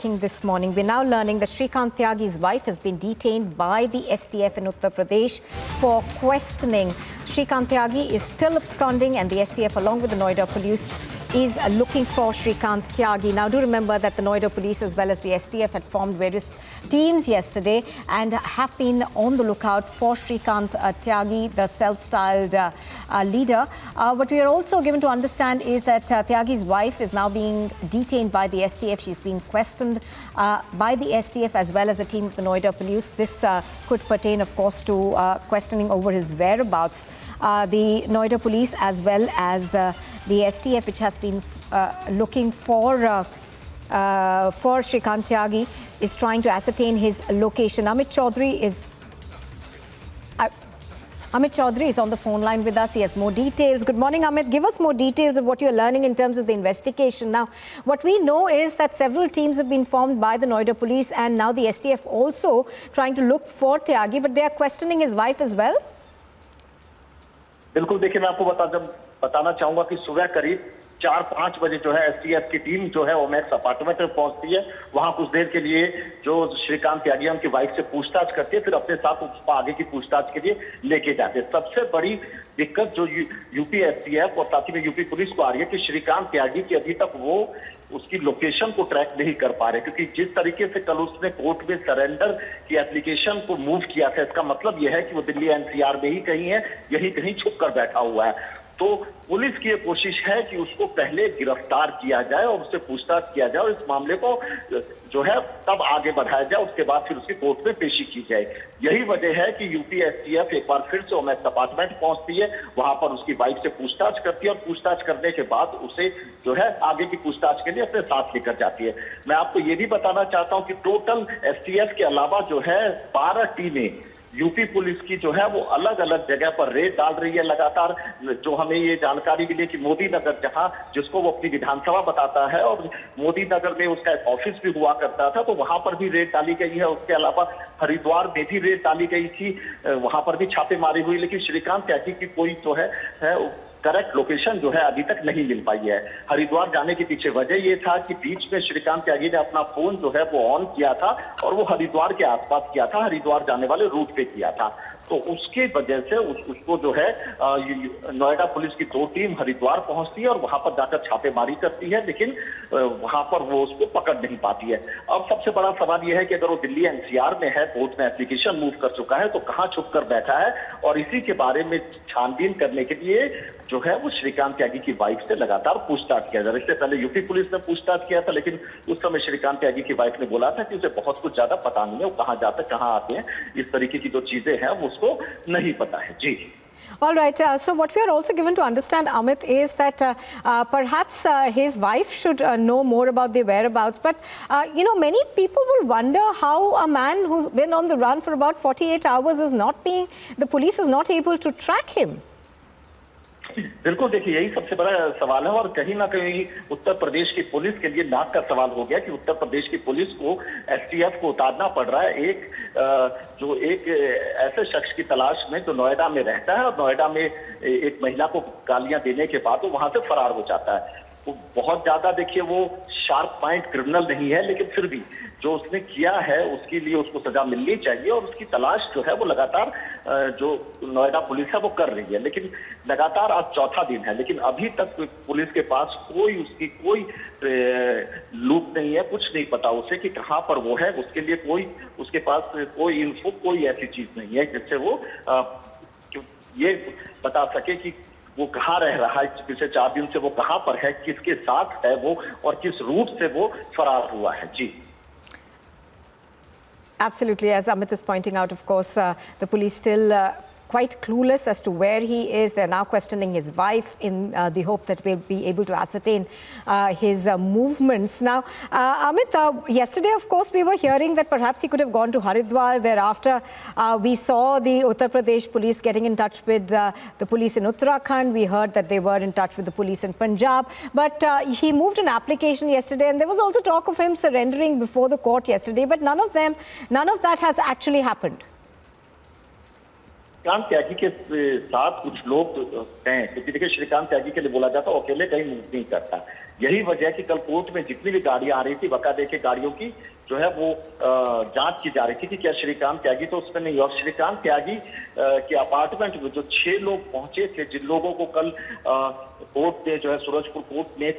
tracking this morning. We're now learning that Shrikant Tyagi's wife has been detained by the STF in Uttar Pradesh for questioning. Shrikant Tyagi is still absconding, and the STF, along with the Noida police, is looking for Shrikant Tyagi. Now, do remember that the Noida police as well as the STF had formed various teams yesterday and have been on the lookout for Shrikant Tyagi, the self-styled leader. What we are also given to understand is that Tyagi's wife is now being detained by the STF. She's being questioned by the STF as well as a team of the Noida police. This could pertain, of course, to questioning over his whereabouts. The Noida police as well as the STF, which has been looking for Shrikant Tyagi, is trying to ascertain his location. Amit Chaudhary is on the phone line with us. He has more details. Good morning, Amit. Give us more details of what you're learning in terms of the investigation. Now, what we know is that several teams have been formed by the Noida police and now the STF also trying to look for Tyagi, but they are questioning his wife as well. बिल्कुल, देखिए मैं आपको बताना चाहूंगा कि सुबह करीब 4-5 बजे जो है एसटीएफ की टीम जो है ओमैक्स अपार्टमेंट में पहुंचती है। वहां कुछ देर के लिए जो श्रीकांत त्यागी उनकी वाइफ से पूछताछ करती है, फिर अपने साथ उसको आगे की पूछताछ के लिए लेके जाते हैं। सबसे बड़ी दिक्कत जो यूपी एसटीएफ और साथ ही में यूपी पुलिस को आ रही है कि श्रीकांत त्यागी की अभी तक वो उसकी लोकेशन को ट्रैक नहीं कर पा रहे, क्योंकि जिस तरीके से कल उसने कोर्ट में सरेंडर की एप्लीकेशन को मूव किया था, इसका मतलब यह है कि वो दिल्ली एनसीआर में ही कहीं है, यही कहीं छुप कर बैठा हुआ है। तो पुलिस की ये कोशिश है कि उसको पहले गिरफ्तार किया जाए और उससे पूछताछ किया जाए और इस मामले को जो है तब आगे बढ़ाया जाए, उसके बाद फिर उसकी कोर्ट में पेशी की जाए। यही वजह है कि यूपी एसटीएफ एक बार फिर से ओमैक्स अपार्टमेंट पहुंचती है, वहां पर उसकी वाइफ से पूछताछ करती है और पूछताछ करने के बाद उसे जो है आगे की पूछताछ के लिए अपने साथ लेकर जाती है। मैं आपको ये भी बताना चाहता हूं कि टोटल एसटीएफ के अलावा जो है 12 टीमें यूपी पुलिस की जो है वो अलग अलग जगह पर रेड डाल रही है लगातार। जो हमें ये जानकारी मिली कि मोदी नगर, जहां जिसको वो अपनी विधानसभा बताता है और मोदी नगर में उसका एक ऑफिस भी हुआ करता था, तो वहां पर भी रेड डाली गई है। उसके अलावा हरिद्वार में भी रेड डाली गई थी, वहां पर भी छापेमारी हुई, लेकिन श्रीकांत त्यागी की कोई जो है करेक्ट लोकेशन जो है अभी तक नहीं मिल पाई है। हरिद्वार जाने के पीछे वजह ये था कि बीच में श्रीकांत त्यागी ने अपना फोन जो है वो ऑन किया था और वो हरिद्वार के आसपास किया था, हरिद्वार जाने वाले रूट पे किया था। तो उसके वजह से उसको जो है नोएडा पुलिस की 2 टीम हरिद्वार पहुंचती है और वहां पर जाकर छापेमारी करती है, लेकिन वहां पर वो उसको पकड़ नहीं पाती है। अब सबसे बड़ा सवाल यह है कि अगर वो दिल्ली एनसीआर में है, कोर्ट में एप्लीकेशन मूव कर चुका है, तो कहां छुप कर बैठा है, और इसी के बारे में छानबीन करने के लिए जो है वो श्रीकांत त्यागी की वाइफ से लगातार पूछताछ किया जा रहा है। इससे पहले यूपी पुलिस ने पूछताछ किया था, लेकिन उस समय श्रीकांत त्यागी की वाइफ ने बोला था कि उसे बहुत कुछ ज्यादा पता नहीं है, वो कहाँ जाते कहाँ आते हैं, इस तरीके की जो चीजें हैं वो उसको नहीं पता है। जी। All right. So what we are also given to understand, Amit, is that perhaps his wife should know more about the whereabouts. But, many people will wonder how a man who's been on the run for about 48 hours the police is not able to track him. बिल्कुल, देखिए यही सबसे बड़ा सवाल है और कहीं ना कहीं उत्तर प्रदेश की पुलिस के लिए नाक का सवाल हो गया कि उत्तर प्रदेश की पुलिस को एसटीएफ को उतारना पड़ रहा है एक ऐसे शख्स की तलाश में जो नोएडा में रहता है और नोएडा में एक महिला को गालियां देने के बाद वो वहां से फरार हो जाता है। वो बहुत ज्यादा, देखिए, वो शार्प माइंड क्रिमिनल नहीं है, लेकिन फिर भी जो उसने किया है उसके लिए उसको सजा मिलनी चाहिए और उसकी तलाश जो है वो लगातार जो नोएडा पुलिस है वो कर रही है। लेकिन लगातार आज 4था दिन है, लेकिन अभी तक पुलिस के पास उसकी कोई लूप नहीं है, कुछ नहीं पता उसे कि कहाँ पर वो है। उसके लिए उसके पास कोई इन्फो, कोई ऐसी चीज नहीं है जिससे वो ये बता सके कि वो कहाँ रह रहा है, पिछले 4 दिन से वो कहाँ पर है, किसके साथ है वो और किस रूट से वो फरार हुआ है। जी। Absolutely. As Amit is pointing out, of course, the police still quite clueless as to where he is. They're now questioning his wife in the hope that we'll be able to ascertain his movements. Now, Amit, yesterday, of course, we were hearing that perhaps he could have gone to Haridwar. Thereafter, we saw the Uttar Pradesh police getting in touch with the police in Uttarakhand. We heard that they were in touch with the police in Punjab. But he moved an application yesterday, and there was also talk of him surrendering before the court yesterday. But none of that has actually happened. Shrikant त्यागी के साथ कुछ लोग हैं, क्योंकि देखिए श्रीकांत त्यागी के लिए बोला जाता है अकेले कहीं मूव नहीं करता। यही वजह है कि कल कोर्ट में जितनी भी गाड़ियां आ रही थी, बाकायदे के गाड़ियों की जो है वो जांच की जा रही थी कि क्या श्रीकांत त्यागी तो उसमें नहीं। और श्रीकांत त्यागी के अपार्टमेंट में जो 6 लोग पहुंचे थे, जिन लोगों को कल कोर्ट ने जो है सूरजपुर कोर्ट ने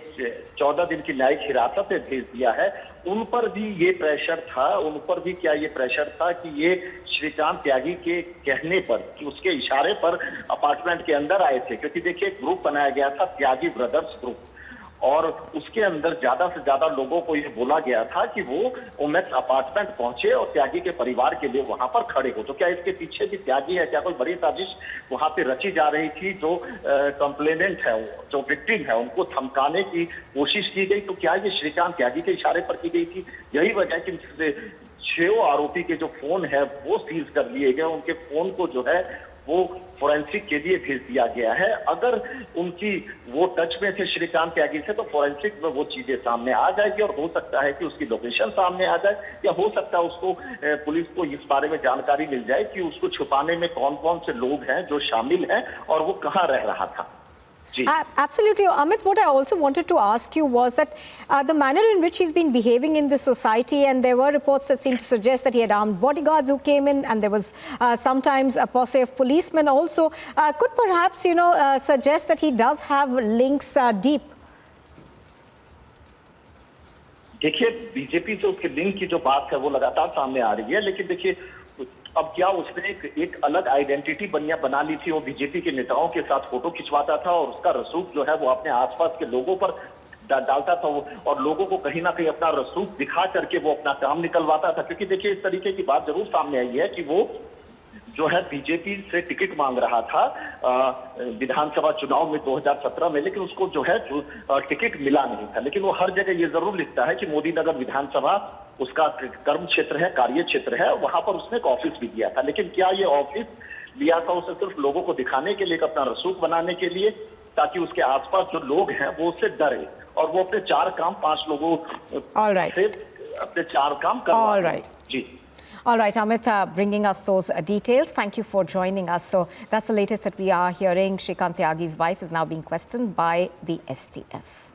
14 दिन की न्यायिक हिरासत में भेज दिया है, उन पर भी ये प्रेशर था, उन पर भी क्या ये प्रेशर था कि ये श्रीकांत त्यागी के कहने पर, कि उसके इशारे पर अपार्टमेंट के अंदर आए थे। क्योंकि देखिए, एक ग्रुप बनाया गया था, त्यागी ब्रदर्स ग्रुप, और उसके अंदर ज्यादा से ज्यादा लोगों को ये बोला गया था कि वो ओमेक्स अपार्टमेंट पहुंचे और त्यागी के परिवार के लिए वहां पर खड़े हो। तो क्या इसके पीछे भी त्यागी है? क्या कोई बड़ी साजिश वहां पे रची जा रही थी? जो कंप्लेनेंट है, जो विक्टिम है, उनको धमकाने की कोशिश की गई। तो क्या ये श्रीकांत त्यागी के इशारे पर की गई थी? यही वजह है कि 6 आरोपी के जो फोन है वो सीज कर लिए गए। उनके फोन को जो है वो फोरेंसिक के लिए भेज दिया गया है। अगर उनकी वो टच में थे श्रीकांत त्यागी से, तो फोरेंसिक में वो चीजें सामने आ जाएगी और हो सकता है कि उसकी लोकेशन सामने आ जाए, या हो सकता है उसको पुलिस को इस बारे में जानकारी मिल जाए कि उसको छुपाने में कौन कौन से लोग हैं जो शामिल हैं और वो कहाँ रह रहा था। Absolutely. Amit, what I also wanted to ask you was that the manner in which he's been behaving in this society, and there were reports that seemed to suggest that he had armed bodyguards who came in, and there was sometimes a posse of policemen also, could perhaps, suggest that he does have links deep. देखिए, BJP से उसके link की जो बात है वो लगातार सामने आ रही है, लेकिन देखिए अब क्या उसने एक अलग आइडेंटिटी बना ली थी। वो बीजेपी के नेताओं के साथ फोटो खिंचवाता था और उसका रसूख जो है वो अपने आसपास के लोगों पर डालता था वो, और लोगों को कहीं ना कहीं अपना रसूख दिखा करके वो अपना काम निकलवाता था। क्योंकि देखिए, इस तरीके की बात जरूर सामने आई है कि वो जो है बीजेपी से टिकट मांग रहा था विधानसभा चुनाव में 2017 में, लेकिन उसको जो है टिकट मिला नहीं था। लेकिन वो हर जगह ये जरूर लिखता है कि मोदी नगर विधानसभा उसका कर्म क्षेत्र है, कार्य क्षेत्र है, वहां पर उसने एक ऑफिस भी दिया था। लेकिन क्या ये ऑफिस लिया था उसे सिर्फ लोगों को दिखाने के लिए, अपना रसूख बनाने के लिए, ताकि उसके आसपास जो लोग हैं वो उससे डरे और वो अपने 4 काम 5 लोगों से अपने 4 काम कर जी। All right, Amit, bringing us those details. Thank you for joining us. So that's the latest that we are hearing. Shrikant Tyagi's wife is now being questioned by the STF.